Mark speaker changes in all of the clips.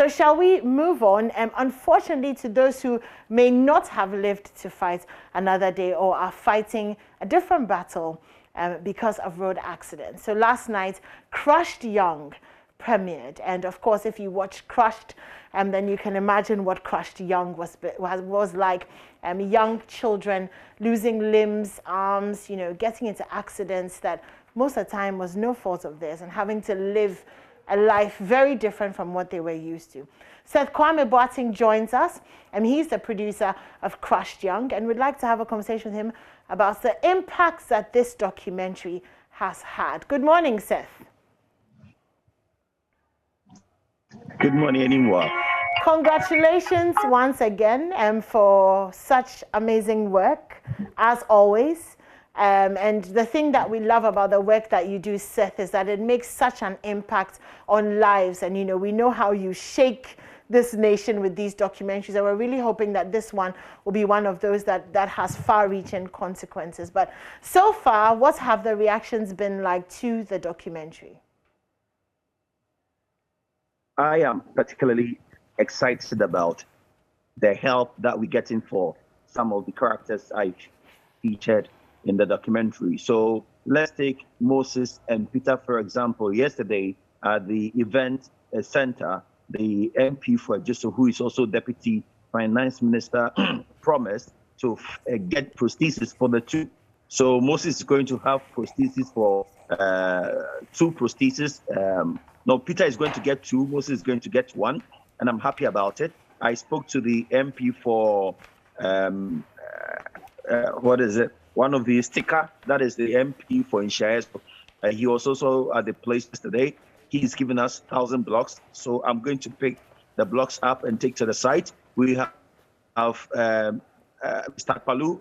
Speaker 1: So shall we move on? Unfortunately, to those who may not have lived to fight another day or are fighting a different battle because of road accidents. So last night, Crushed Young premiered, and of course, if you watch Crushed, then you can imagine what Crushed Young was like. Young children losing limbs, arms, getting into accidents that most of the time was no fault of theirs, and having to live a life very different from what they were used to. Seth Kwame Boateng joins us, and he's the producer of Crushed Young, and we'd like to have a conversation with him about the impacts that this documentary has had. Good morning, Seth.
Speaker 2: Good morning, anyone.
Speaker 1: Congratulations once again for such amazing work, as always. And the thing that we love about the work that you do, Seth, is that it makes such an impact on lives. And, we know how you shake this nation with these documentaries. And we're really hoping that this one will be one of those that has far-reaching consequences. But so far, what have the reactions been like to the documentary?
Speaker 2: I am particularly excited about the help that we're getting for some of the characters I featured in the documentary. So let's take Moses and Peter, for example. Yesterday at the event center, the MP for Ejiso, who is also Deputy Finance Minister, promised to get prosthesis for the two. So Moses is going to have prosthesis for 2 prosthesis. No, Peter is going to get 2, Moses is going to get 1, and I'm happy about it. I spoke to the MP for, one of the sticker, that is the MP for Inshires. He was also at the place yesterday. He's given us 1,000 blocks, so I'm going to pick the blocks up and take to the site. We have Mr. Palu,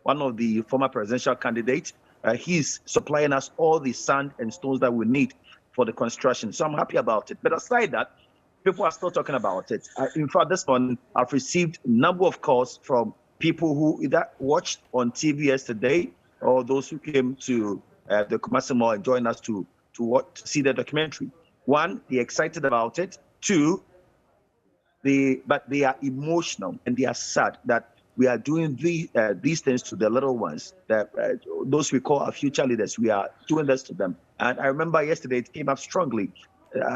Speaker 2: one of the former presidential candidates. He's supplying us all the sand and stones that we need for the construction. So I'm happy about it. But aside that, people are still talking about it. In fact, this morning, I've received a number of calls from people who either watched on TV yesterday or those who came to the Kumasi Mall and joined us to see the documentary. 1, they're excited about it. 2, but they are emotional and they are sad that we are doing these things to the little ones, that those we call our future leaders. We are doing this to them. And I remember yesterday it came up strongly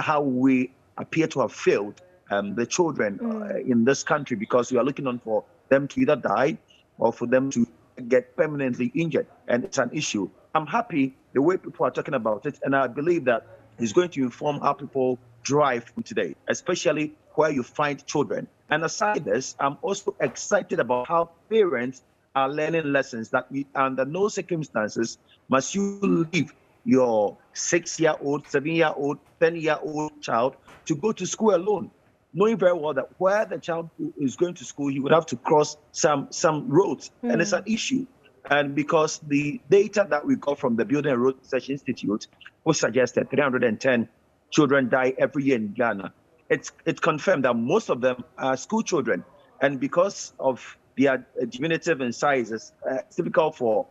Speaker 2: how we appear to have failed the children in this country, because we are looking on for them to either die or for them to get permanently injured. And it's an issue. I'm happy the way people are talking about it, and I believe that it's going to inform how people drive today, especially where you find children. And aside this, I'm also excited about how parents are learning lessons that under no circumstances must you leave your 6-year-old, 7-year-old, 10-year-old child to go to school alone, knowing very well that where the child is going to school, he would have to cross some roads, and it's an issue. And because the data that we got from the Building and Road Research Institute, which suggested 310 children die every year in Ghana, it's confirmed that most of them are school children. And because of their diminutive in sizes, it's difficult for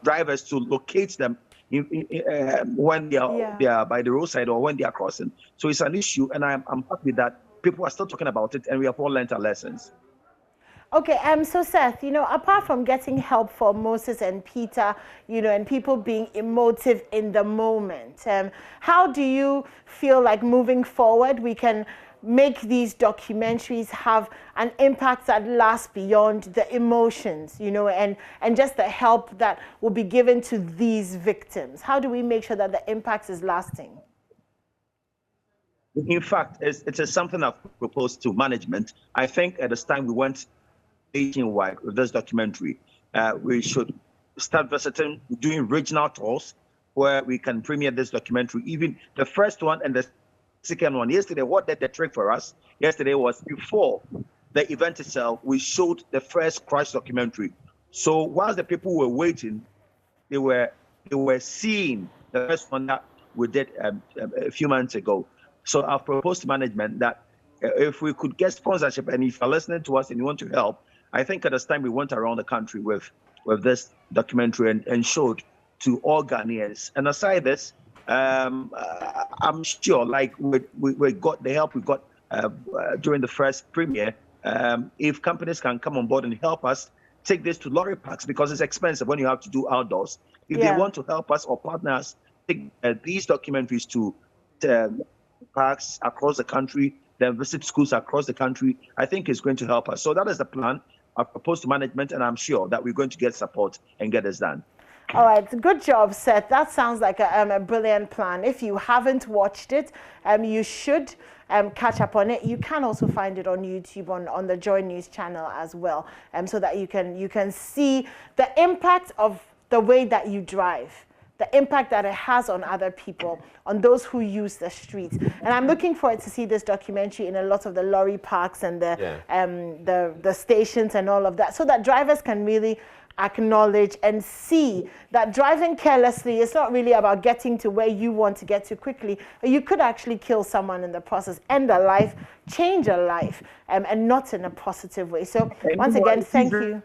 Speaker 2: drivers to locate them when they are by the roadside or when they are crossing. So it's an issue, and I'm happy that people are still talking about it, and we have all learned our lessons.
Speaker 1: Okay, so Seth, apart from getting help for Moses and Peter, and people being emotive in the moment, how do you feel like moving forward we can make these documentaries have an impact that lasts beyond the emotions, and just the help that will be given to these victims? How do we make sure that the impact is lasting?
Speaker 2: In fact, it is something I've proposed to management. I think at this time we went nationwide with this documentary. We should start visiting, doing regional tours where we can premiere this documentary. Even the first one and the second one. Yesterday, what did the trick for us? Yesterday was before the event itself, we showed the first Crash documentary. So whilst the people were waiting, they were seeing the first one that we did a few months ago. So I've proposed to management that if we could get sponsorship, and if you're listening to us and you want to help, I think at this time we went around the country with this documentary and showed to all Ghanaians. And aside this, I'm sure, like we got the help we got during the first premiere. If companies can come on board and help us take this to lorry parks, because it's expensive when you have to do outdoors. If they want to help us or partners take these documentaries to parks across the country, then visit schools across the country, I think it's going to help us. So that is the plan I've proposed to management, and I'm sure that we're going to get support and get this done.
Speaker 1: All right, good job, Seth. That sounds like a brilliant plan. If you haven't watched it, you should catch up on it. You can also find it on YouTube on the Joy News channel as well, so that you can see the impact of the way that you drive, the impact that it has on other people, on those who use the streets. And I'm looking forward to see this documentary in a lot of the lorry parks and the stations and all of that, so that drivers can really acknowledge and see that driving carelessly is not really about getting to where you want to get to quickly. You could actually kill someone in the process, end a life, change a life, and not in a positive way. So once again, thank you.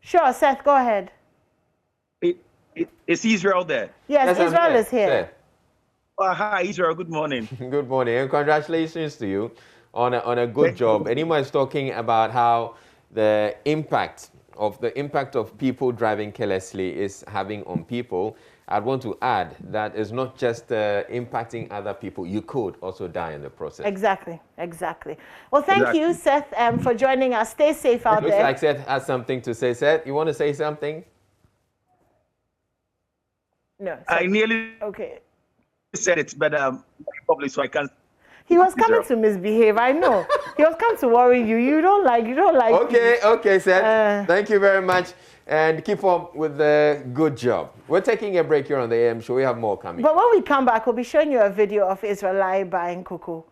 Speaker 1: Sure, Seth, go ahead.
Speaker 2: Is Israel there?
Speaker 1: Yes, Israel is here.
Speaker 2: Hi, Israel. Good morning.
Speaker 3: Good morning, and congratulations to you on a good job. Anima is talking about how the impact of people driving carelessly is having on people. I'd want to add that it's not just impacting other people. You could also die in the process. Exactly.
Speaker 1: Well, thank you, Seth, for joining us. Stay safe out there.
Speaker 3: Looks like Seth has something to say. Seth, you want to say something?
Speaker 1: No.
Speaker 2: I nearly said it, but probably so I can't.
Speaker 1: He was coming to misbehave. I know. He was coming to worry you. You don't like.
Speaker 3: Okay, Seth. Thank you very much, and keep up with the good job. We're taking a break here on the AM show. We have more coming.
Speaker 1: But when we come back, we'll be showing you a video of Israel buying cocoa,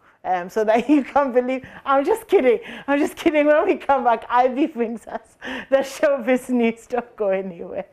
Speaker 1: so that you can't believe. I'm just kidding. When we come back, Ivy brings us the showbiz news. Don't go anywhere.